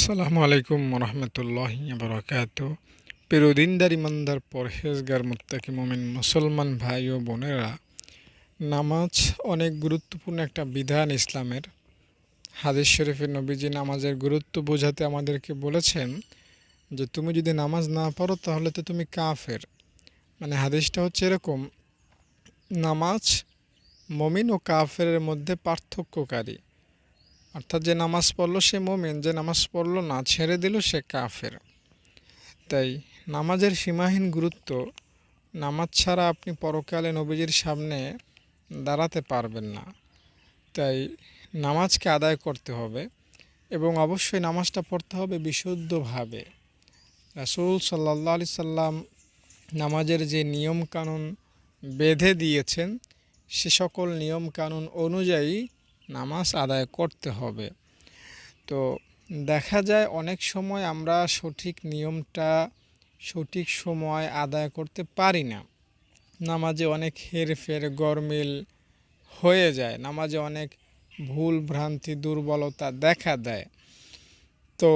আসসালামু আলাইকুম রহমতুল্লাহি বারাকাতু। প্রিয় দিনদার ইমানদার পরহেজগার মুত্তাকি মুমিন মুসলমান ভাই ও বোনেরা, নামাজ অনেক গুরুত্বপূর্ণ একটা বিধান ইসলামের। হাদিস শরীফে নবীজি নামাজের গুরুত্ব বোঝাতে আমাদেরকে বলেছেন যে তুমি যদি নামাজ না পড়ো তাহলে তো তুমি কাফের। মানে হাদিসটা হচ্ছে এরকম, নামাজ মমিন ও কাফের মধ্যে পার্থক্যকারী। অর্থাৎ যে নামাজ পড়লো সে মুমিন, যে নামাজ পড়লো না ছেড়ে দিল সে কাফের। তাই নামাজের সীমাহীন গুরুত্ব। নামাজ ছাড়া আপনি পরকালে নবীজির সামনে দাঁড়াতে পারবেন না। তাই নামাজকে আদায় করতে হবে এবং অবশ্যই নামাজটা পড়তে হবে বিশুদ্ধভাবে। রাসূল সাল্লাল্লাহু আলাইহি সাল্লাম নামাজের যে নিয়ম কানুন বেঁধে দিয়েছেন সে সকল নিয়ম কানুন অনুযায়ী নামাজ আদায় করতে হবে। তো দেখা যায় অনেক সময় আমরা সঠিক নিয়মটা সঠিক সময় আদায় করতে পারি না। নামাজে অনেক হেরফের গরমিল হয়ে যায়, নামাজে অনেক ভুল ভ্রান্তি দুর্বলতা দেখা দেয়। তো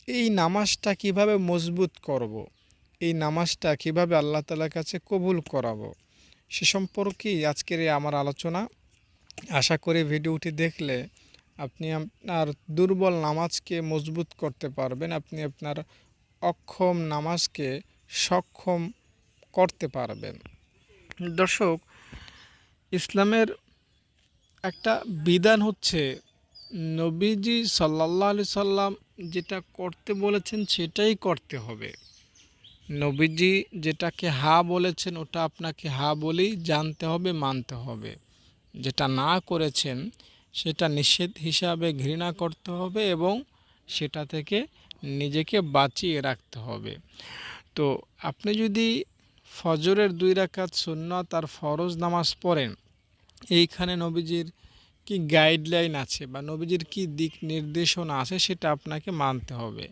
এই নামাজটা কিভাবে মজবুত করব, এই নামাজটা কিভাবে আল্লাহ তাআলার কাছে কবুল করাবো, সে সম্পর্কেই আজকের এই আমার আলোচনা। আশা করি ভিডিওটি দেখলে আপনি আপনার দুর্বল নামাজকে মজবুত করতে পারবেন, আপনি আপনার অক্ষম নামাজকে সক্ষম করতে পারবেন। দর্শক, ইসলামের একটা বিধান হচ্ছে নবীজি সাল্লাল্লাহু আলাইহি সাল্লাম যেটা করতে বলেছেন সেটাই করতে হবে। নবীজি যেটাকে হা বলেছেন ওটা আপনাকে হা বলেই জানতে হবে, মানতে হবে। যেটা না করেছেন সেটা নিষেধ হিসাবে ঘৃণা করতে হবে এবং সেটা থেকে নিজেকে বাঁচিয়ে রাখতে হবে। তো আপনি যদি ফজরের 2 রাকাত সুন্নাত আর ফরজ নামাজ পড়েন, এইখানে নবীজির কি গাইডলাইন আছে বা নবীজির কি দিক নির্দেশনা আছে সেটা আপনাকে মানতে হবে।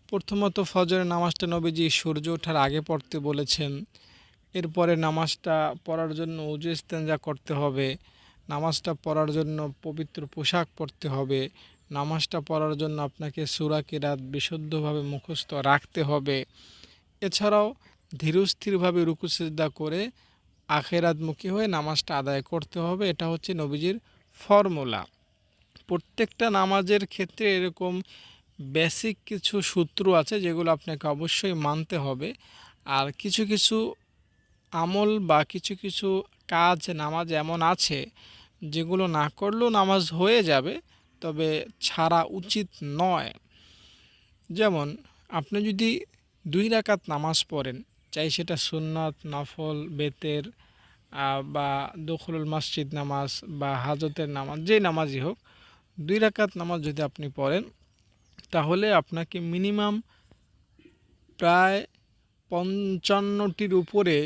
প্রথমত ফজরের নামাজটা নবীজি সূর্য ওঠার আগে পড়তে বলেছেন। এরপরে নামাজটা পড়ার জন্য ওযু ইস্তেঞ্জা করতে হবে, নামাজটা পড়ার জন্য পবিত্র পোশাক পরতে হবে, নামাজটা পড়ার জন্য আপনাকে সূরা কিরাত বিশুদ্ধভাবে মুখস্থ রাখতে হবে। এছাড়াও ধীরস্থিরভাবে রুকু সিজদা করে আখিরাতমুখী হয়ে নামাজটা আদায় করতে হবে। এটা হচ্ছে নবীজির ফর্মুলা। প্রত্যেকটা নামাজের ক্ষেত্রে এরকম বেসিক কিছু সূত্র আছে যেগুলো আপনাকে অবশ্যই মানতে হবে। আর কিছু কিছু আমল বা কিছু কিছু কাজ নামাজ এমন আছে যেগুলো না করলেও নামাজ হয়ে যাবে, তবে ছাড়া উচিত নয়। যেমন আপনি যদি 2 রাকাত নামাজ পড়েন, চাই সেটা সুন্নাত, নফল, বেতের বা দখলুল মসজিদ নামাজ বা হাজতের নামাজ, যে নামাজই হোক, 2 রাকাত নামাজ যদি আপনি পড়েন তাহলে আপনাকে মিনিমাম প্রায় 55টির উপরে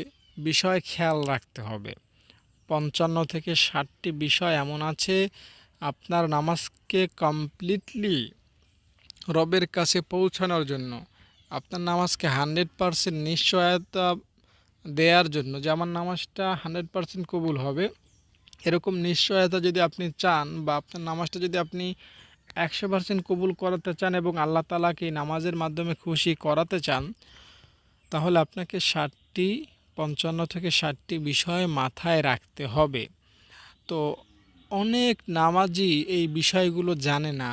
বিষয় খেয়াল রাখতে হবে। 55 থেকে 60টি বিষয় এমন আছে আপনার নামাজকে কমপ্লিটলি রবের কাছে পৌঁছানোর জন্য, আপনার নামাজকে 100% নিশ্চয়তা দেওয়ার জন্য, যে আমার নামাজটা 100% কবুল হবে, এরকম নিশ্চয়তা যদি আপনি চান বা আপনার নামাজটা যদি আপনি 100% কবুল করাতে চান এবং আল্লাহ তাআলাকে এই নামাজের মাধ্যমে খুশি করাতে চান, তাহলে আপনাকে 55 থেকে 60টি বিষয় মাথায় রাখতে হবে। তো অনেক নামাজি এই বিষয়গুলো জানে না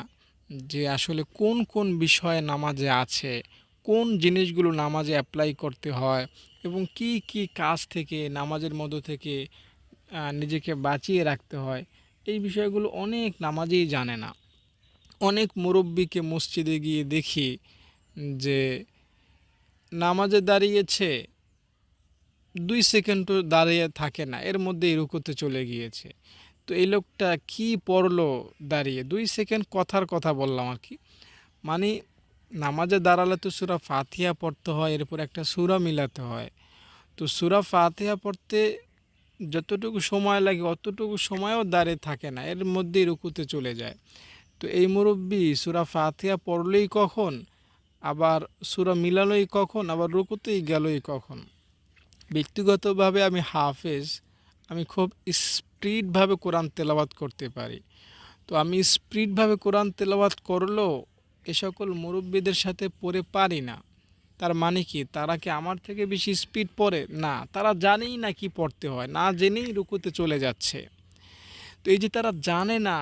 যে আসলে কোন কোন বিষয় নামাজে আছে, কোন জিনিসগুলো নামাজে অ্যাপ্লাই করতে হয় এবং কি কি কাজ থেকে নামাজের মধ্য থেকে নিজেকে বাঁচিয়ে রাখতে হয়, এই বিষয়গুলো অনেক নামাজেই জানে না। অনেক মুরব্বিকে মসজিদে গিয়ে দেখি যে নামাজে দাঁড়িয়েছে, 2 সেকেন্ডও দাঁড়িয়ে থাকে না, এর মধ্যেই রুকুতে চলে গিয়েছে। তো এই লোকটা কি পড়লো দাঁড়িয়ে? 2 সেকেন্ড কথার কথা বললাম আর কি। মানে নামাজে দাঁড়ালে তো সূরা ফাতিহা পড়তে হয়, এরপর একটা সূরা মিলাতে হয়। তো সূরা ফাতিহা পড়তে যতটুকু সময় লাগে অতটুকু সময়ও দাঁড়িয়ে থাকে না, এর মধ্যেই রুকুতে চলে যায়। তো এই মুরব্বি সূরা ফাতিহা পড়লেই কখন, আবার সূরা মিলালোই কখন, আবার রুকুতেই গেলই কখন। ব্যক্তিগতভাবে আমি হাফেজ, আমি খুব স্পিডভাবে কোরআন তেলাওয়াত করতে পারি। তো আমি স্পিডভাবে কোরআন তেলাওয়াত করলেও এ সকল মুরব্বীদের সাথে পড়ে পারি না, তার মানে কি তারা কি আমার থেকে বেশি স্পিড পড়ে? না, তারা জানেই না কি পড়তে হয়, না জেনেই রুকুতে চলে যাচ্ছে। তো এই যে তারা জানে না,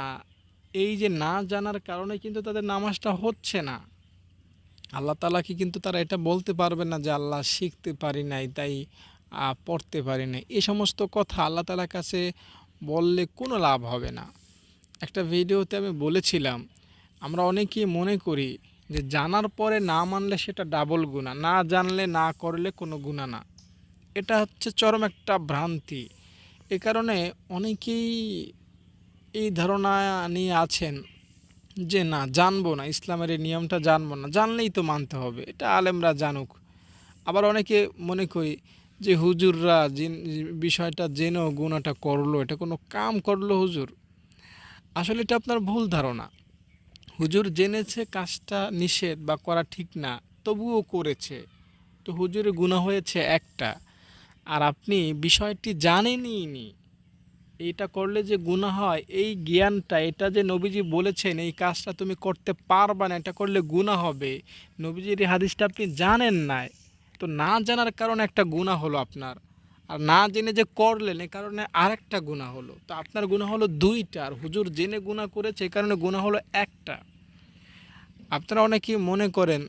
এই যে না জানার কারণে কিন্তু তাদের নামাজটা হচ্ছে না। আল্লাহ তাআলাকে কিন্তু তারা এটা বলতে পারবে না যে আল্লাহ শিখতে পারি নাই তাই পড়তে পারি নাই। এই সমস্ত কথা আল্লাহ তাআলার কাছে বললে কোনো লাভ হবে না। একটা ভিডিওতে আমি বলেছিলাম, আমরা অনেকেই মনে করি যে জানার পরে না মানলে সেটা ডাবল গুনাহ, না জানলে না করলে কোনো গুনাহ না। এটা হচ্ছে চরম একটা ভ্রান্তি। এ কারণে অনেকেই এই ধারণা নিয়ে আছেন যে না, জানবো না, ইসলামের এই নিয়মটা জানবো না, জানলেই তো মানতে হবে, এটা আলেমরা জানুক। আবার অনেকে মনে করি যে হুজুররা বিষয়টা জেনেও গুনাহটা করলো, এটা কোনো কাম করলো হুজুর? আসলে এটা আপনার ভুল ধারণা। হুজুর জেনেছে কাজটা নিষেধ বা করা ঠিক না, তবুও করেছে, তো হুজুরের গুনাহ হয়েছে একটা। আর আপনি বিষয়টি জানেনই নি, এইটা করলে যে গুনাহ হয় এই জ্ঞানটা, এটা যে নবীজি বলেছেন এই কাজটা তুমি করতে পারবা না, এটা করলে গুনাহ হবে, নবীজির এই হাদিসটা আপনি জানেন না। তো না জানার কারণে একটা গুনাহ হলো আপনার, আর না জেনে যে করলেন এই কারণে আরেকটা গুনাহ হলো। তো আপনার গুনাহ হলো দুইটা, আর হুজুর জেনে গুনাহ করেছে এই কারণে গুনাহ হলো একটা। আপনারা অনেকেই মনে করেন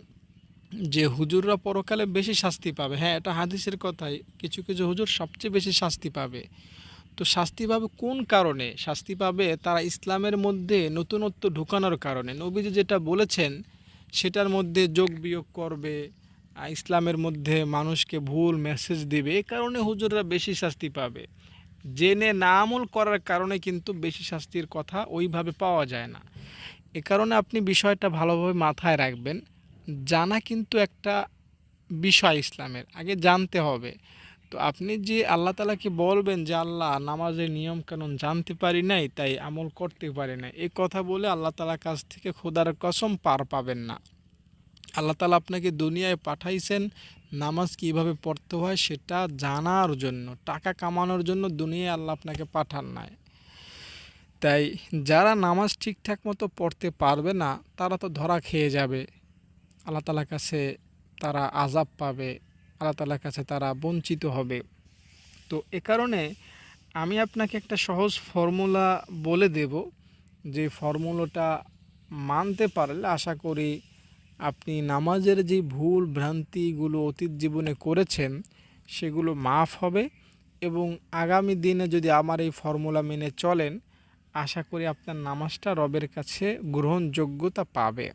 যে হুজুররা পরকালে বেশি শাস্তি পাবে। হ্যাঁ, এটা হাদিসের কথাই, কিছু কিছু হুজুর সবচেয়ে বেশি শাস্তি পাবে। তো শাস্তি পাবে কোন কারণে? শাস্তি পাবে তারা ইসলামের মধ্যে নতুনত্ব ঢুকানোর কারণে। নবীজি যেটা বলেছেন সেটার মধ্যে যোগ বিয়োগ করবে, ইসলামের মধ্যে মানুষকে ভুল মেসেজ দিবে, এই কারণে হুজুররা বেশি শাস্তি পাবে। জেনে না আমল করার কারণে কিন্তু বেশি শাস্তির কথা ওইভাবে পাওয়া যায় না। এ কারণে আপনি বিষয়টা ভালোভাবে মাথায় রাখবেন। জানা কিন্তু একটা বিষয় ইসলামের, আগে জানতে হবে। তো আপনি যে আল্লাহ তাআলাকে বলবেন যে আল্লাহ নামাজের নিয়ম কানুন জানতে পারি নাই তাই আমল করতে পারি না, এই কথা বলে আল্লাহ তাআলার কাছ থেকে খোদার কসম পার পাবেন না। আল্লাহ তাআলা আপনাকে দুনিয়ায় পাঠাইছেন নামাজ কিভাবে পড়তে হয় সেটা জানার জন্য, টাকা কামানোর জন্য দুনিয়ায় আল্লাহ আপনাকে পাঠান নাই। তাই যারা নামাজ ঠিকঠাক মতো পড়তে পারবে না তারা তো ধরা খেয়ে যাবে, আল্লাহ তাআলার কাছে তারা আযাব পাবে, আল্লাহ তাআলার কাছে তারা বঞ্চিত হবে। তো এ কারণে আমি আপনাকে একটা সহজ ফর্মুলা বলে দেব, যে ফর্মুলাটা মানতে পারলে আশা করি আপনি নামাজের যে ভুল ভ্রান্তিগুলো অতীত জীবনে করেছেন সেগুলো মাফ হবে, এবং আগামী দিনে যদি আমার এই ফর্মুলা মেনে চলেন আশা করি আপনার নামাজটা রবের কাছে গ্রহণযোগ্যতা পাবে।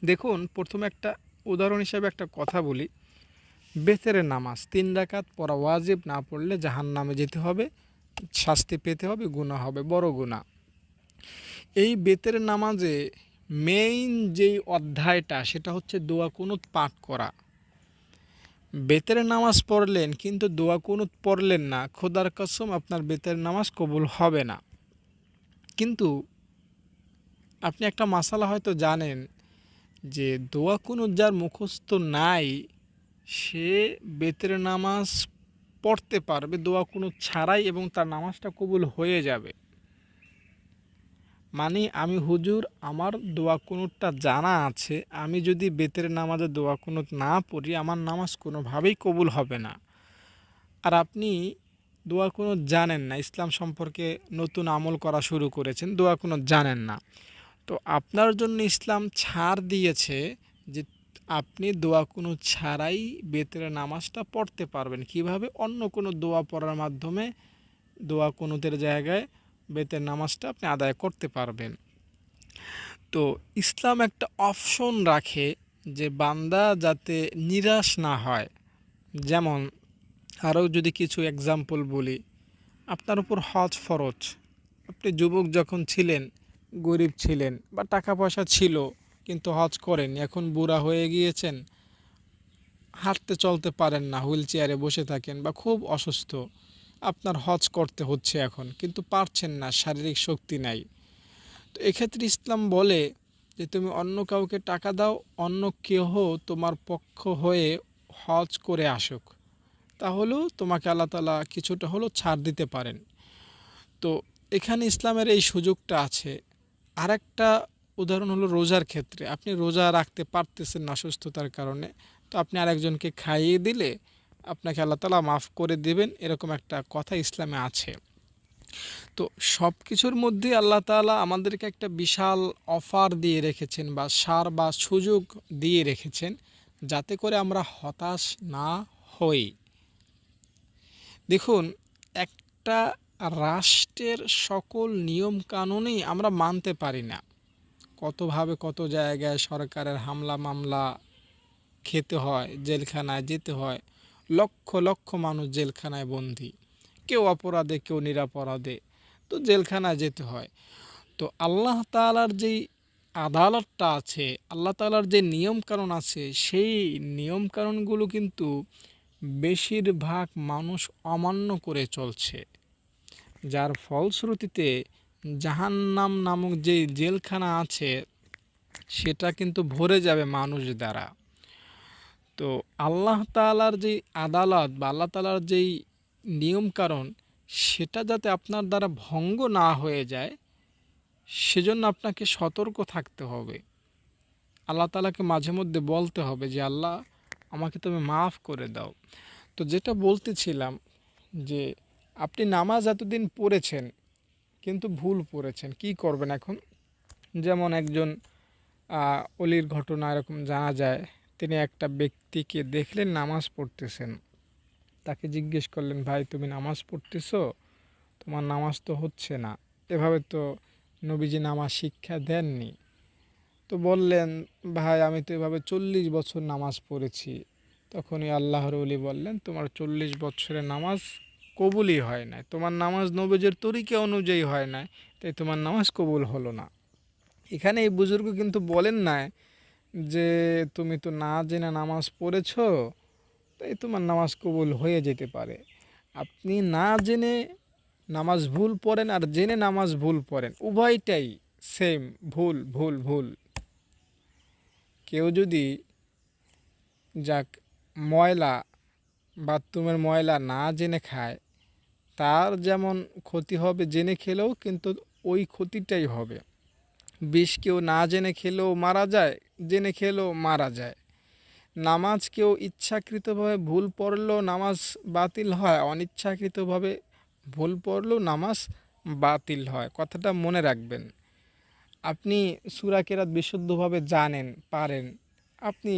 দেখুন, প্রথমে একটা উদাহরণ হিসাবে একটা কথা বলি। বেতেরের নামাজ ৩ রাকাত পড়া ওয়াজিব, না পড়লে জাহান্নামে যেতে হবে, শাস্তি পেতে হবে, গুনাহ হবে, বড় গুনাহ। এই বেতের নামাজে মেইন যেই অধ্যায়টা সেটা হচ্ছে দোয়া কুনুত পাঠ করা। বেতের নামাজ পড়লেন কিন্তু দোয়া কুনুত পড়লেন না, খোদার কসম আপনার বেতের নামাজ কবুল হবে না। কিন্তু আপনি একটা মাসালা হয়তো জানেন যে দোয়া কুনুত যার মুখস্থ নাই সে বেতের নামাজ পড়তে পারবে দোয়া কুনুত ছাড়াই, এবং তার নামাজটা কবুল হয়ে যাবে। মানে আমি হুজুর আমার দোয়া কুনুতটা জানা আছে, আমি যদি বেতের নামাজে দোয়া কুনুত না পড়ি আমার নামাজ কোনোভাবেই কবুল হবে না। আর আপনি দোয়া কুনুত জানেন না, ইসলাম সম্পর্কে নতুন আমল করা শুরু করেছেন, দোয়া কুনুত জানেন না। তো আপনার জন্য ইসলাম ছাড় দিয়েছে যে আপনি দোয়া কুনুত ছাড়াই বেতের নামাজটা পড়তে পারবেন। কিভাবে? অন্য কোনো দোয়া পড়ার মাধ্যমে দোয়া কুনুতের জায়গায় বেতের নামাজটা আপনি আদায় করতে পারবেন। তো ইসলাম একটা অপশন রাখে যে বান্দা যাতে নিরাশ না হয়। যেমন আরও যদি কিছু এক্সাম্পল বলি, আপনার উপর হজ ফরজ, আপনি যুবক যখন ছিলেন, গরিব ছিলেন বা টাকা পয়সা ছিল কিন্তু হজ করেন, এখন বুড়া হয়ে গিয়েছেন, হাঁটতে চলতে পারেন না, হুইল চেয়ারে বসে থাকেন বা খুব অসুস্থ, আপনার হজ করতে হচ্ছে এখন কিন্তু পারছেন না, শারীরিক শক্তি নাই। তো এক্ষেত্রে ইসলাম বলে যে তুমি অন্য কাউকে টাকা দাও, অন্য কেহ তোমার পক্ষ হয়ে হজ করে আসুক, তাহলেও তোমাকে আল্লাহ তাআলা কিছুটা হলেও ছাড় দিতে পারেন। তো এখানে ইসলামের এই সুযোগটা আছে। আরেকটা উদাহরণ হলো রোজার ক্ষেত্রে, আপনি রোজা রাখতে পারতেছেন না অসুস্থতার কারণে, তো আপনি আরেকজনকে খাইয়ে দিলে আপনাকে আল্লাহ তাআলা মাফ করে দিবেন, এরকম একটা কথা ইসলামে আছে। তো সব কিছুর মধ্যে আল্লাহ তাআলা আমাদেরকে একটা বিশাল অফার দিয়ে রেখেছেন বা সার বা সুযোগ দিয়ে রেখেছেন, যাতে করে আমরা হতাশ না হই। দেখুন, একটা রাষ্ট্রের সকল নিয়ম কানুনই আমরা মানতে পারি না। কতভাবে কত জায়গায় সরকারের হামলা মামলা খেতে হয়, জেলখানায় যেতে হয়, লক্ষ লক্ষ মানুষ জেলখানায় বন্দী, কেউ অপরাধে কেউ নিরপরাধে, তো জেলখানায় যেতে হয়। তো আল্লাহ তাআলার যেই আদালতটা আছে, আল্লাহ তাআলার যে নিয়মকানুন আছে, সেই নিয়মকানুনগুলো কিন্তু বেশিরভাগ মানুষ অমান্য করে চলছে, যার ফলশ্রুতিতে জাহান্নাম নামক যে জেলখানা আছে সেটা কিন্তু ভরে যাবে মানুষ দ্বারা। তো আল্লাহ তাআলার যেই আদালত বা আল্লাহ তাআলার যেই নিয়মকানুন, সেটা যাতে আপনার দ্বারা ভঙ্গ না হয়ে যায়, সেজন্য আপনাকে সতর্ক থাকতে হবে। আল্লাহ তাআলাকে মাঝে মধ্যে বলতে হবে যে আল্লাহ, আমাকে তুমি মাফ করে দাও। তো যেটা বলতেছিলাম যে আপনি নামাজ এতদিন পড়েছেন কিন্তু ভুল পড়েছেন, কি করবেন এখন? যেমন একজন অলির ঘটনা এরকম জানা যায়। তিনি একটা ব্যক্তিকে দেখলেন নামাজ পড়তেছেন, তাকে জিজ্ঞেস করলেন, ভাই তুমি নামাজ পড়তেছো? তোমার নামাজ তো হচ্ছে না, এভাবে তো নবীজি নামাজ শিক্ষা দেননি। তো বললেন, ভাই আমি তো এভাবে 40 বছর নামাজ পড়েছি। তখনই আল্লাহর ওলি বললেন, তোমার 40 বছরের নামাজ কবুলই হয় না, তোমার নামাজ নবীজের তরিকা অনুযায়ী হয় না, তাই তোমার নামাজ কবুল হলো না। এখানে এই বুজুর্গ কিন্তু বলেন না যে তুমি তো না জেনে নামাজ পড়েছো, তাই তোমার নামাজ কবুল হয়ে যেতে পারে। আপনি না জেনে নামাজ ভুল পড়েন আর জেনে নামাজ ভুল পড়েন, উভয়টাই সেম, ভুল ভুল ভুল। কেউ যদি যাক ময়লা, বাথরুমের ময়লা না জেনে খায়, তার যেমন ক্ষতি হবে জেনে খেলেও কিন্তু ওই ক্ষতিটাই হবে। বিষ কেউ না জেনে খেলেও মারা যায়, জেনে খেলেও মারা যায়। নামাজ কেউ ইচ্ছাকৃতভাবে ভুল পড়লেও নামাজ বাতিল হয়, অনিচ্ছাকৃতভাবে ভুল পড়লেও নামাজ বাতিল হয়। কথাটা মনে রাখবেন। আপনি সূরা কেরাত বিশুদ্ধভাবে জানেন, পারেন, আপনি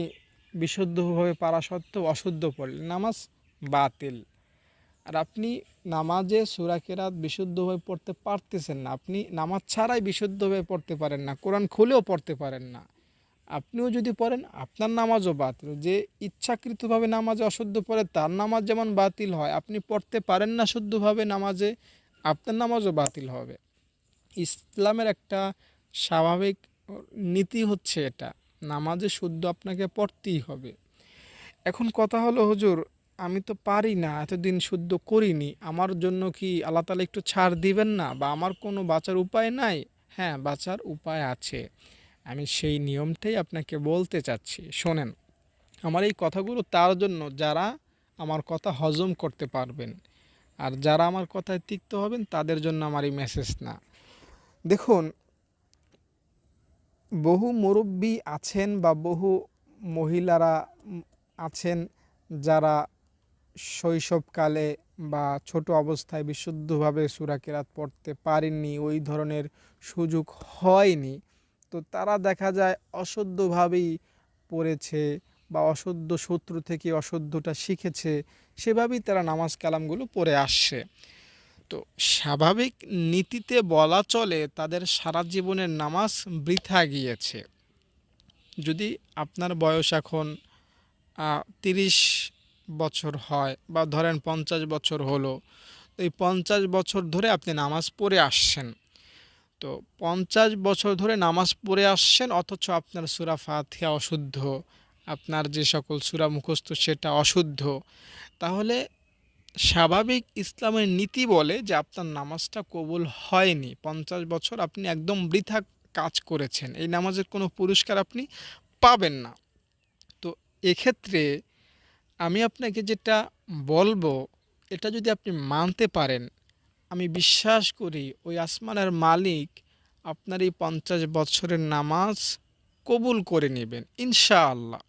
বিশুদ্ধভাবে পারা সত্ত্বেও অশুদ্ধ পড়লেন, নামাজ বাতিল। আর আপনি নামাজে সূরা কেরাত বিশুদ্ধভাবে পড়তে পারতেছেন না, আপনি নামাজ ছাড়াই বিশুদ্ধভাবে পড়তে পারেন না, কোরআন খুলেও পড়তে পারেন না, আপনিও যদি পড়েন আপনার নামাজও বাতিল। যে ইচ্ছাকৃতভাবে নামাজে অশুদ্ধ পড়ে তার নামাজ যেমন বাতিল হয়, আপনি পড়তে পারেন না শুদ্ধভাবে নামাজে, আপনার নামাজও বাতিল হবে। ইসলামের একটা স্বাভাবিক নীতি হচ্ছে এটা, নামাজে শুদ্ধ আপনাকে পড়তেই হবে। এখন কথা হলো, হুজুর আমি তো পারি না, এতদিন শুদ্ধ করিনি, আমার জন্য কি আল্লাহ তাআলা একটু ছাড় দিবেন না, বা আমার কোনো বাঁচার উপায় নাই? হ্যাঁ, বাঁচার উপায় আছে। আমি সেই নিয়মটাই আপনাকে বলতে চাচ্ছি, শোনেন। আমার এই কথাগুলো তার জন্য যারা আমার কথা হজম করতে পারবেন, আর যারা আমার কথায় তিক্ত হবেন তাদের জন্য আমার এই মেসেজ না। দেখুন, বহু মুরব্বী আছেন বা বহু মহিলারা আছেন যারা শৈশবকালে বা ছোট অবস্থায় বিশুদ্ধভাবে সূরা কেরাত পড়তে পারেননি, ওই ধরনের সুযোগ হয়নি। তো তারা দেখা যায় অশুদ্ধভাবেই পড়েছে বা অশুদ্ধ সূত্র থেকে অশুদ্ধটা শিখেছে, সেভাবেই তারা নামাজ কালামগুলো পড়ে আসছে। তো স্বাভাবিক নীতিতে বলা চলে তাদের সারা জীবনের নামাজ বৃথা গিয়েছে। যদি আপনার বয়স এখন 30 বছর হয়, বা ধরেন 50 বছর হলো, তো এই 50 বছর ধরে আপনি নামাজ পড়ে আসছেন। তো 50 বছর ধরে নামাজ পড়ে আসছেন, অথচ আপনার সূরা ফাতিহা অশুদ্ধ, আপনার যে সকল সূরা মুখস্থ সেটা অশুদ্ধ, তাহলে স্বাভাবিক ইসলামের নীতি বলে যে আপনার নামাজটা কবুল হয়নি। 50 বছর আপনি একদম বৃথা কাজ করেছেন, এই নামাজের কোনো পুরস্কার আপনি পাবেন না। তো এক্ষেত্রে আমি আপনাকে যেটা বলবো, এটা যদি আপনি মানতে পারেন, আমি বিশ্বাস করি ওই আসমানের মালিক আপনার এই 50 বছরের নামাজ কবুল করে নেবেন ইনশাআল্লাহ।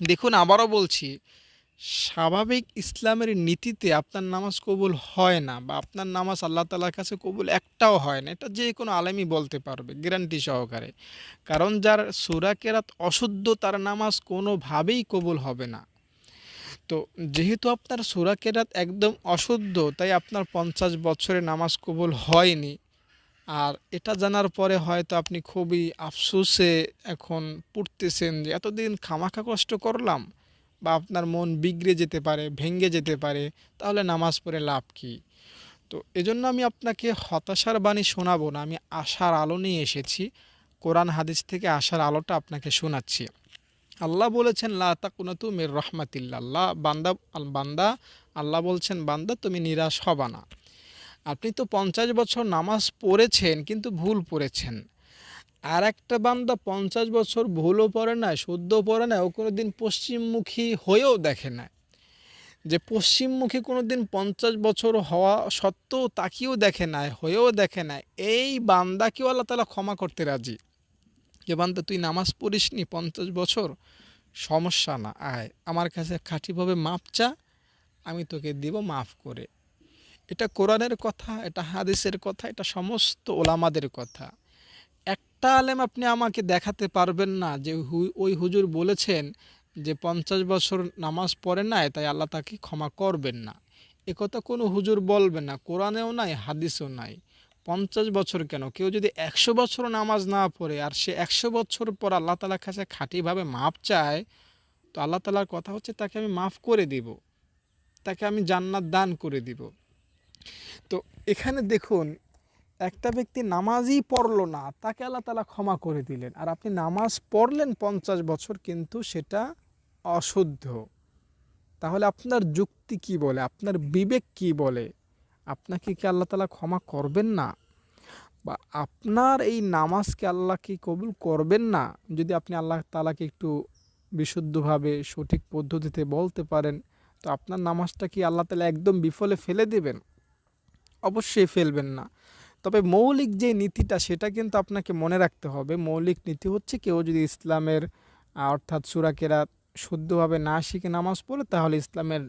দেখুন আবারও বলছি, স্বাভাবিক ইসলামের নীতিতে আপনার নামাজ কবুল হয় না বা আপনার নামাজ আল্লাহ তাআলার কাছে কবুল একটাও হয় না। এটা যে কোনো আলেমই বলতে পারবে গ্যারান্টি সহকারে। কারণ যার সূরা কেরাত অশুদ্ধ তার নামাজ কোনোভাবেই কবুল হবে না। তো যেহেতু আপনার সূরা কেরাত একদম অশুদ্ধ, তাই আপনার 50 বছরের নামাজ কবুল হয়নি। আর এটা জানার পরে হয়তো আপনি খুবই আফসোসে এখন পড়তেছেন যে এতদিন খামাখা কষ্ট করলাম, বা আপনার মন বিগড়ে যেতে পারে, ভেঙে যেতে পারে, তাহলে নামাজ পড়ে লাভ কি? তো এজন্য আমি আপনাকে হতাশার বাণী শোনাবো না, আমি আশার আলো নিয়ে এসেছি। কোরআন হাদিস থেকে আশার আলোটা আপনাকে শোনাচ্ছি। আল্লাহ বলেছেন লা তাকুনাতু মির রাহমাতিল্লাহ। বান্দা আল্লাহ বলছেন, বান্দা তুমি নিরাশ হবা না। আপনি তো 50 বছর নামাজ পড়েছেন কিন্তু ভুল পড়েছেন। আর একটা বান্দা 50 বছর ভুলও পড়ে নাই, শুদ্ধও পড়ে নাই, ও কোনোদিন পশ্চিমমুখী হয়েও দেখে নাই। যে পশ্চিমমুখী কোনোদিন 50 বছর হওয়া সত্ত্বেও তাকিয়েও দেখে নাই, হয়েও দেখে নাই, এই বান্দাকেও আল্লাহ তাআলা ক্ষমা করতে রাজি। যে বান্দা তুই নামাজ পড়িসনি 50 বছর, সমস্যা না, আয় আমার কাছে খাঁটিভাবে মাপ চা, আমি তোকে দিব মাফ করে। এটা কোরআনের কথা, এটা হাদিসের কথা, এটা সমস্ত ওলামাদের কথা। একটা আলেম আপনি আমাকে দেখাতে পারবেন না যে ওই হুজুর বলেছেন যে 50 বছর নামাজ পড়ে নাই তাই আল্লাহ তাকে ক্ষমা করবেন না। একথা কোনো হুজুর বলবেন না, কোরআনেও নাই, হাদিসেও নাই। 50 বছর কেন, কেউ যদি 100 বছর নামাজ না পড়ে আর সে 100 বছর পর আল্লাহ তাআলার কাছে খাঁটিভাবে মাপ চায়, তো আল্লাহ তাআলার কথা হচ্ছে তাকে আমি মাফ করে দিব, তাকে আমি জান্নাত দান করে দিব। তো এখানে দেখুন, একটা ব্যক্তি নামাজই পড়ল না, তাকে আল্লাহ তাআলা ক্ষমা করে দিলেন। আর আপনি নামাজ পড়লেন 50 বছর কিন্তু সেটা অশুদ্ধ। তাহলে আপনার যুক্তি কি বলে, আপনার বিবেক কি বলে? আপনাকে কি আল্লাহ তাআলা ক্ষমা করবেন না? বা আপনার এই নামাজকে আল্লাহ কি কবুল করবেন না? যদি আপনি আল্লাহ তাআলাকে একটু বিশুদ্ধভাবে সঠিক পদ্ধতিতে বলতে পারেন, তো আপনার নামাজটা কি আল্লাহ তাআলা একদম বিফলে ফেলে দিবেন? অবশ্যই ফেলবেন না। তবে মৌলিক যে নীতিটা সেটা কিন্তু আপনাকে মনে রাখতে হবে। মৌলিক নীতি হচ্ছে কেউ যদি ইসলামের অর্থাৎ সূরা কেরাত শুদ্ধভাবে না শিখে নামাজ পড়ে, তাহলে ইসলামের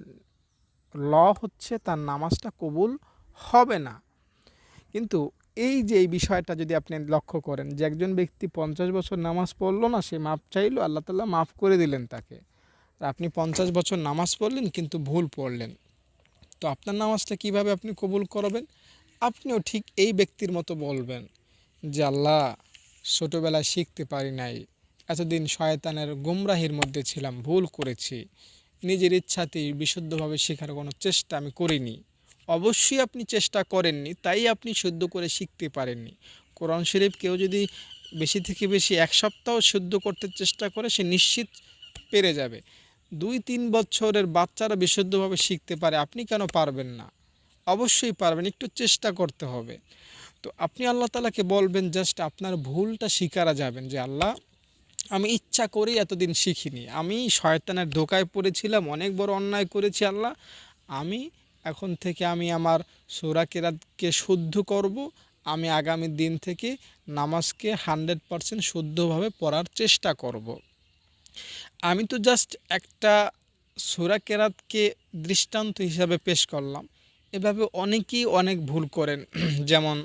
হচ্ছে তার নামাজটা কবুল হবে না। কিন্তু এই যে এই বিষয়টা যদি আপনি লক্ষ্য করেন যে একজন ব্যক্তি 50 বছর নামাজ পড়ল না, সে মাপ চাইলো, আল্লাহ তাআলা মাফ করে দিলেন তাকে। আর আপনি 50 বছর নামাজ পড়লেন কিন্তু ভুল পড়লেন। তো আপনার নামাজটা কিভাবে আপনি কবুল করবেন? আপনিও ঠিক এই ব্যক্তির মতো বলবেন যে আল্লাহ, ছোটোবেলায় শিখতে পারি নাই, এতদিন শয়তানের গুমরাহির মধ্যে ছিলাম, ভুল করেছি, নিজের ইচ্ছাতেই বিশুদ্ধভাবে শেখার কোনো চেষ্টা আমি করিনি। অবশ্যই আপনি চেষ্টা করেননি, তাই আপনি শুদ্ধ করে শিখতে পারেননি। কোরআন শরীফ কেউ যদি বেশি থেকে বেশি 1 সপ্তাহ শুদ্ধ করতে চেষ্টা করে, সে নিশ্চিত পেরে যাবে। 2-3 বছরের বাচ্চারা বিশুদ্ধভাবে শিখতে পারে, আপনি কেন পারবেন না? অবশ্যই পারবেন, একটু চেষ্টা করতে হবে। তো আপনি আল্লাহ তাআলাকে বলবেন, জাস্ট আপনার ভুলটা স্বীকারা যাবেন যে আল্লাহ, আমি ইচ্ছা করেই এতদিন শিখিনি, আমি শয়তানের ধোকায় পড়েছিলাম, অনেক বড় অন্যায় করেছি আল্লাহ। আমি এখন থেকে আমি আমার সূরা কেরাতকে শুদ্ধ করব। আমি আগামী দিন থেকে নামাজকে 100% শুদ্ধভাবে পড়ার চেষ্টা করব। আমি তো জাস্ট একটা সূরা কেরাতকে দৃষ্টান্ত হিসাবে পেশ করলাম। এভাবে অনেকেই অনেক ভুল করেন। যেমন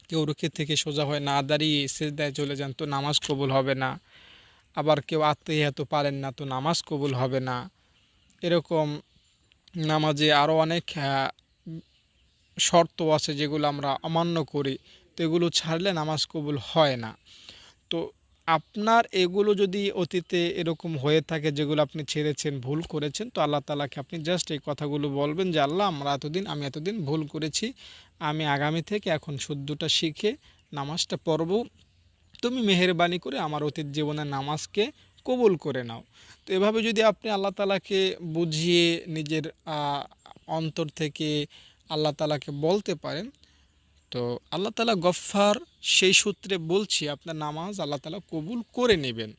কেউ রুকু থেকে সোজা হয়ে না দাঁড়িয়ে সিজদায় চলে যান, তো নামাজ কবুল হবে না। আবার কেউ আত্মীয়ত পারেন না, তো নামাজ কবুল হবে না। এরকম নামাজে আরও অনেক শর্ত আছে যেগুলো আমরা অমান্য করি, তো এগুলো ছাড়লে নামাজ কবুল হয় না। তো আপনার এগুলো যদি অতীতে এরকম হয়ে থাকে যেগুলো আপনি ছেড়েছেন, ভুল করেছেন, তো আল্লাহ তাআলাকে আপনি জাস্ট এই কথাগুলো বলবেন যে আল্লাহ, আমি এতদিন ভুল করেছি, আমি আগামী থেকে এখন শুদ্ধটা শিখে নামাজটা পড়ব। তুমি মেহেরবানি করে আমার অতীত জীবনের নামাজকে কবুল করে নাও। তো এভাবে যদি আপনি আল্লাহ তাআলাকে বুঝিয়ে নিজের অন্তর থেকে আল্লাহ তাআলাকে বলতে পারেন, তো আল্লাহ তাআলা গফফার, সেই সূত্রে বলছি আপনার নামাজ আল্লাহ তাআলা কবুল করে নেবেন।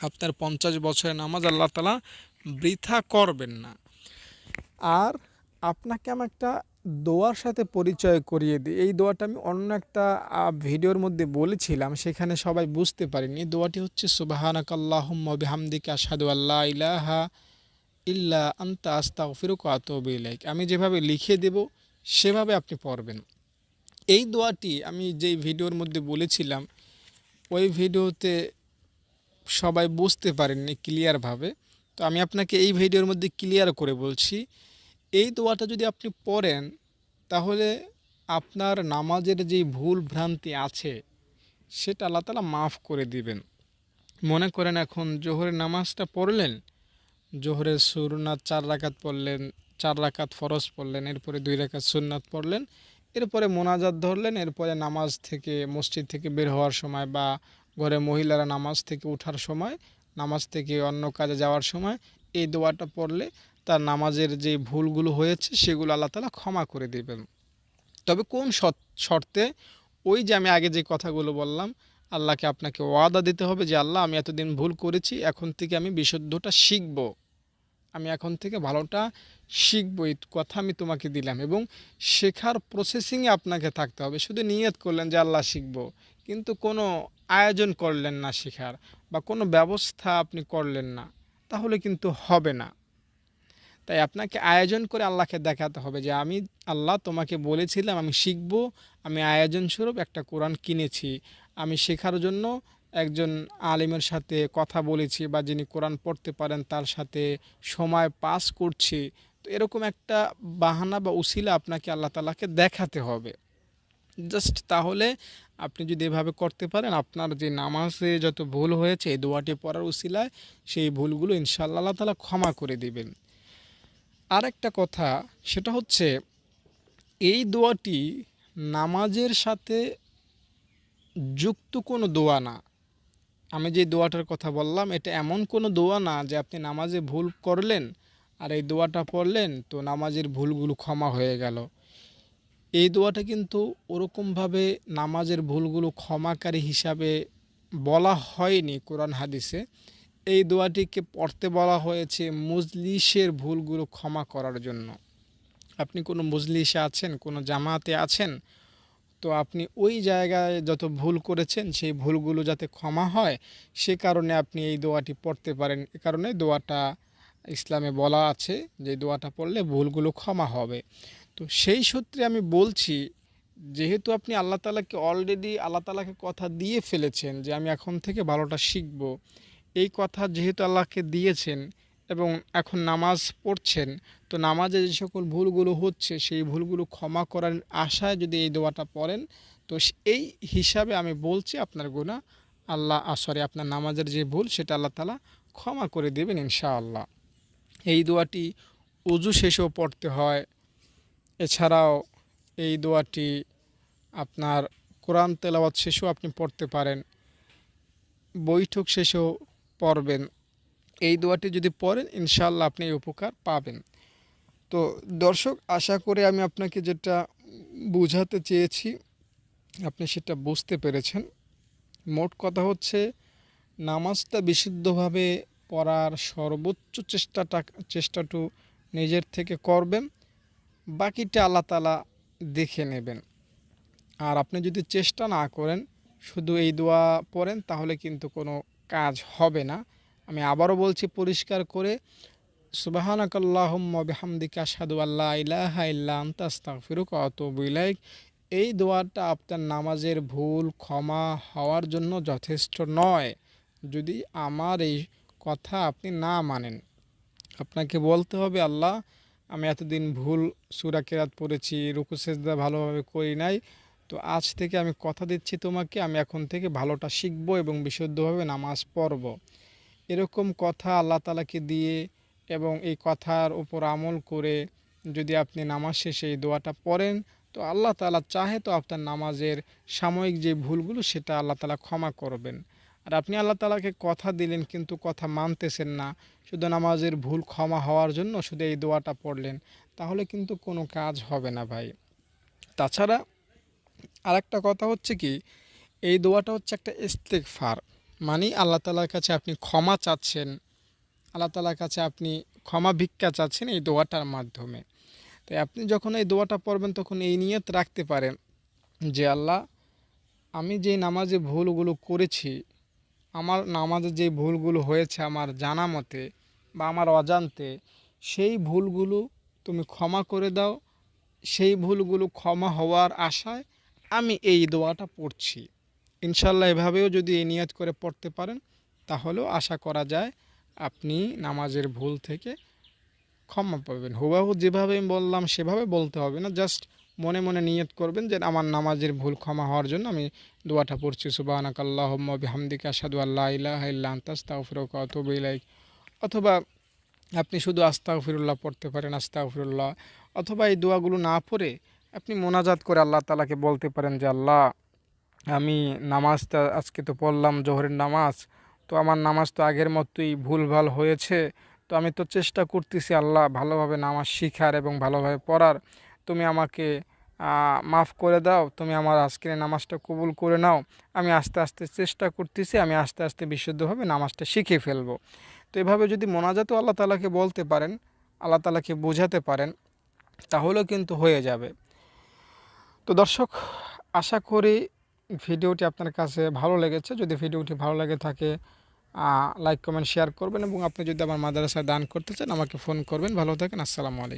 আপনার 50 বছরের নামাজ আল্লাহ তাআলা বৃথা করবেন না। আর আপনাকে আমি একটা দোয়ার সাথে পরিচয় করিয়ে দিই। এই দোয়াটা আমি অন্য একটা ভিডিওর মধ্যে বলেছিলাম, সেখানে সবাই বুঝতে পারেনি। এই দোয়াটি হচ্ছে সুবহানাকাল্লাহুম্মা ওয়া বিহামদিকা আশহাদু আল্লা ইলাহা ইল্লা আনতা আস্তাগফিরুকা ওয়া আতুবু ইলাইক। আমি যেভাবে লিখে দেব সেভাবে আপনি পড়বেন। এই দোয়াটি আমি যেই ভিডিওর মধ্যে বলেছিলাম, ওই ভিডিওতে সবাই বুঝতে পারেননি ক্লিয়ারভাবে। তো আমি আপনাকে এই ভিডিওর মধ্যে ক্লিয়ার করে বলছি। এই দোয়াটা যদি আপনি পড়েন, তাহলে আপনার নামাজের যেই ভুল ভ্রান্তি আছে সেটা আল্লাহ তাআলা মাফ করে দিবেন। মনে করেন এখন জোহরের নামাজটা পড়লেন, জোহরের সুন্নাত ৪ রাকাত পড়লেন, ৪ রাকাত ফরজ পড়লেন, এরপরে ২ রাকাত সুন্নাত পড়লেন, এরপরে মোনাজাত ধরলেন, এরপরে নামাজ থেকে মসজিদ থেকে বের হওয়ার সময় বা ঘরে মহিলারা নামাজ থেকে ওঠার সময়, নামাজ থেকে অন্য কাজে যাওয়ার সময় এই দোয়াটা পড়লে তার নামাজের যে ভুলগুলো হয়েছে সেগুলো আল্লাহ তাআলা ক্ষমা করে দিবেন। তবে কোন শর্তে? ওই যে আমি আগে যে কথাগুলো বললাম, আল্লাহকে আপনাকে ওয়াদা দিতে হবে যে আল্লাহ আমি এতদিন ভুল করেছি, এখন থেকে আমি বিশুদ্ধটা শিখব, আমি এখন থেকে ভালোটা শিখব, এই কথা আমি তোমাকে দিলাম। এবং শেখার প্রসেসিংয়ে আপনাকে থাকতে হবে। শুধু নিয়ত করলেন যে আল্লাহ শিখব, কিন্তু কোনো আয়োজন করলেন না শেখার, বা কোনো ব্যবস্থা আপনি করলেন না, তাহলে কিন্তু হবে না। তাই আপনাকে আয়োজন করে আল্লাহকে দেখাতে হবে যে আমি আল্লাহ তোমাকে বলেছিলাম আমি শিখব, আমি আয়োজনস্বরূপ একটা কোরআন কিনেছি, আমি শেখার জন্য একজন আলিমের সাথে কথা বলেছি, বা যিনি কোরআন পড়তে পারেন তার সাথে সময় পাস করছি। তো এরকম একটা বাহানা বা উসিলা আপনাকে আল্লাহ তাআলাকে দেখাতে হবে। জাস্ট তাহলে আপনি যদি এভাবে করতে পারেন, আপনার যে নামাজে যত ভুল হয়েছে এই দোয়াটি পড়ার উসিলায় সেই ভুলগুলো ইনশাআল্লাহ আল্লাহ তাআলা ক্ষমা করে দিবেন। আরেকটা কথা, সেটা হচ্ছে এই দোয়াটি নামাজের সাথে যুক্ত কোনো দোয়া না। আমি যে দোয়াটার কথা বললাম এটা এমন কোনো দোয়া না যে আপনি নামাজে ভুল করলেন আর এই দোয়াটা পড়লেন তো নামাজের ভুলগুলো ক্ষমা হয়ে গেল। এই দোয়াটা কিন্তু ওরকমভাবে নামাজের ভুলগুলো ক্ষমাকারী হিসাবে বলা হয়নি কোরআন হাদিসে। এই দোয়াটিকে পড়তে বলা হয়েছে মজলিসের ভুলগুলো ক্ষমা করার জন্য। আপনি কোনো মজলিসে আছেন, কোনো জামাতে আছেন, তো আপনি ওই জায়গায় যত ভুল করেছেন সেই ভুলগুলো যাতে ক্ষমা হয়, সে কারণে আপনি এই দোয়াটি পড়তে পারেন। এ কারণে দোয়াটা ইসলামে বলা আছে যে দোয়াটা পড়লে ভুলগুলো ক্ষমা হবে। তো সেই সূত্রে আমি বলছি, যেহেতু আপনি আল্লাহ তাআলাকে অলরেডি আল্লাহ তাআলাকে কথা দিয়ে ফেলেছেন যে আমি এখন থেকে ভালোটা শিখব, এই কথা যেহেতু আল্লাহকে দিয়েছেন এবং এখন নামাজ পড়ছেন, তো নামাজে যে সকল ভুলগুলো হচ্ছে সেই ভুলগুলো ক্ষমা করার আশায় যদি এই দোয়াটা পড়েন, তো এই হিসাবে আমি বলছি আপনার গুনাহ আপনার নামাজের যে ভুল সেটা আল্লাহ তাআলা ক্ষমা করে দেবেন ইনশাআল্লাহ। এই দোয়াটি ওযু শেষেও পড়তে হয়। এছাড়াও এই দোয়াটি আপনার কোরআন তেলাওয়াত শেষেও আপনি পড়তে পারেন, বৈঠক শেষেও পড়বেন। এই দোয়াটি যদি পড়েন ইনশাআল্লাহ আপনি এই উপকার পাবেন। তো দর্শক, আশা করি আমি আপনাকে যেটা বুঝাতে চেয়েছি আপনি সেটা বুঝতে পেরেছেন। মোট কথা হচ্ছে, নামাজটা বিশুদ্ধভাবে পড়ার সর্বোচ্চ চেষ্টাটু নিজের থেকে করবেন, বাকিটা আল্লাহ তাআলা দেখে নেবেন। আর আপনি যদি চেষ্টা না করেন, শুধু এই দোয়া পড়েন, তাহলে কিন্তু কোনো কাজ হবে না। আমি আবারও বলছি পরিষ্কার করে, সুবহানাকাল্লাহুম্মা বিহামদিকা আশহাদু আল্লা ইলাহা ইল্লা আনতা আস্তাগফিরুকা ওয়া আতুবু ইলাইক। এই দোয়াটা আপনার নামাজের ভুল ক্ষমা হওয়ার জন্য যথেষ্ট নয়। যদি আমার এই কথা আপনি না মানেন, আপনাকে বলতে হবে আল্লাহ আমি এতদিন ভুল সূরা কেরাত পড়েছি, রুকু সেজদা ভালোভাবে করি নাই, তো আজ থেকে আমি কথা দিচ্ছি তোমাকে আমি এখন থেকে ভালোটা শিখব এবং বিশুদ্ধভাবে নামাজ পড়ব। এরকম কথা আল্লাহ তাআলাকে দিয়ে এবং এই কথার উপর আমল করে যদি আপনি নামাজ শেষে এই দোয়াটা পড়েন, তো আল্লাহ তাআলা চাহে তো আপনার নামাজের সাময়িক যে ভুলগুলো সেটা আল্লাহ তাআলা ক্ষমা করবেন। আর আপনি আল্লাহ তাআলাকে কথা দিলেন কিন্তু কথা মানতেছেন না, শুধু নামাজের ভুল ক্ষমা হওয়ার জন্য শুধু এই দোয়াটা পড়লেন, তাহলে কিন্তু কোনো কাজ হবে না ভাই। তাছাড়া আরেকটা কথা হচ্ছে কি, এই দোয়াটা হচ্ছে একটা ইস্তেগফার, মানে আল্লাহ তাআলার কাছে আপনি ক্ষমা চাচ্ছেন, আল্লাহ তাআলার কাছে আপনি ক্ষমা ভিক্ষা চাচ্ছেন এই দোয়াটার মাধ্যমে। তাই আপনি যখন এই দোয়াটা পড়বেন তখন এই নিয়ত রাখতে পারেন যে আল্লাহ, আমি যে নামাজে ভুলগুলো করেছি, আমার নামাজে যে ভুলগুলো হয়েছে আমার জানা মতে বা আমার অজান্তে, সেই ভুলগুলো তুমি ক্ষমা করে দাও। সেই ভুলগুলো ক্ষমা হওয়ার আশায় আমি এই দোয়াটা পড়ছি। ইনশাল্লাহ এভাবেও যদি এই নিয়ত করে পড়তে পারেন, তাহলেও আশা করা যায় আপনি নামাজের ভুল থেকে ক্ষমা পাবেন। হুবাহু যেভাবে আমি বললাম সেভাবে বলতে হবে না, জাস্ট মনে মনে নিয়ত করবেন যে আমার নামাজের ভুল ক্ষমা হওয়ার জন্য আমি দোয়াটা পড়ছি, সুবহানাকাল্লাহুম্মা বিহামদিকা আশহাদু আল্লা ইলাহা ইল্লা আনতা আস্তাগফিরুকা ওয়া আতুবু ইলাইক। অথবা আপনি শুধু আস্তাগফিরুল্লাহ পড়তে পারেন, আস্তাগফিরুল্লাহ। অথবা এই দোয়াগুলো না পড়ে আপনি মোনাজাত করে আল্লাহ তাআলাকে বলতে পারেন যে আল্লাহ, আমি নামাজটা আজকে তো পড়লাম জোহরের নামাজ, তো আমার নামাজ তো আগের মতোই ভুলভাল হয়েছে। তো আমি তো চেষ্টা করতেছি আল্লাহ ভালোভাবে নামাজ শিখার এবং ভালোভাবে পড়ার। তুমি আমাকে মাফ করে দাও, তুমি আমার আজকের এই নামাজটা কবুল করে নাও। আমি আস্তে আস্তে চেষ্টা করতেছি, আমি আস্তে আস্তে বিশুদ্ধভাবে নামাজটা শিখে ফেলবো। তো এভাবে যদি মোনাজাতও আল্লাহ তাআলাকে বলতে পারেন, আল্লাহ তাআলাকে বোঝাতে পারেন, তাহলেও কিন্তু হয়ে যাবে। তো দর্শক, আশা করি ভিডিওটি আপনার কাছে ভালো লেগেছে। যদি ভিডিওটি ভালো লেগে থাকে, লাইক কমেন্ট শেয়ার করবেন এবং আপনি যদি আমার মাদ্রাসায় দান করতে চান আমাকে ফোন করবেন। ভালো থাকেন। আসসালামু আলাইকুম।